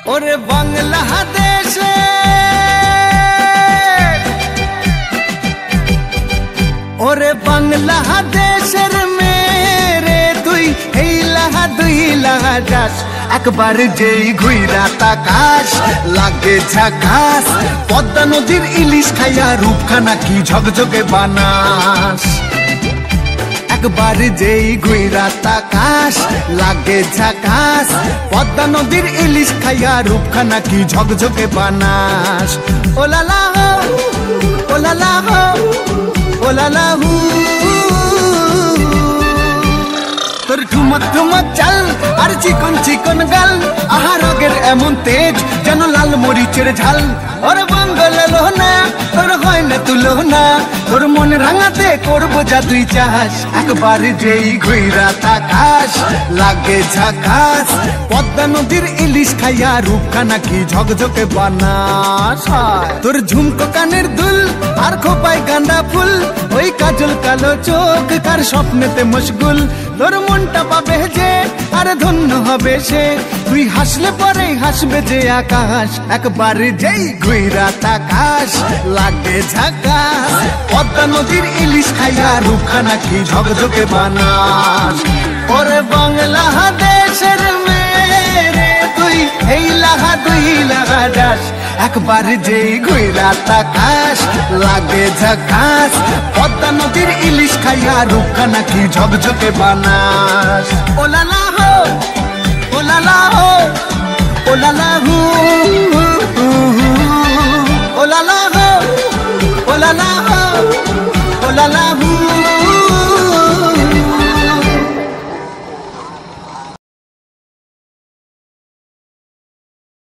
ওরে বাংলাদেশে ওরে বাংলাদেশের মেরে তুই দুই লাহা যাস একবার যেই ঘুইরা তাকাস লাগে ঝাকাস পদ্মা নদীর ইলিশ খাইয়া রূপখানা কি ঝকঝকে বানাস একবার যেই ঘুইরা তাকাস লাগে ঝাকাস পদ্মা নদীর ইলিশ খাইয়া রূপখানা কি ঝকঝকে বানাস ওলালা হো ওলালা হো ওলালা হু তোর ঠুমক ঠুমক চাল আর চিকন চিকন গাল আহা রগের এমন তেজ যেন লাল মরিচের ঝাল ওর বঙ্গল লোহনা তোর হয় না তুলনা তোর মন রাঙাতে করবো যা তুই চাস একবার যেই ঘুইরা তাকাস লাগে ঝাকাস পদ্মা নদীর ইলিশ খাইয়া রূপখানা কি ঝকঝকে বানাস তোর ঝুমকো কানের দুল আর খোপায় গাঁদা ফুল ওই কাজল কালো চোখ কার স্বপ্নেতে মশগুল তোর মনটা পাবে যে আর ধন্য হবে সে তুই হাসলে পরে হাসবে যে আকাশ একবার যেই ঘুইরা তাকাস লাগে ঝাকাস পদ্মা নদীর ইলিশ খাইয়া রূপখানা কি ঝকঝকে বানাস ওরে বাংলাদেশের মেরে তুই দুই লাহা যাস একবার যেই ঘুইরা তাকাস লাগে ঝাকাস পদ্মা নদীর ইলিশ খাইয়া রূপখানা কি ঝকঝকে বানাস ওলালা হো ওলালা হো ওলালা হু ওলালা হো ওলালা হো ওলালা হু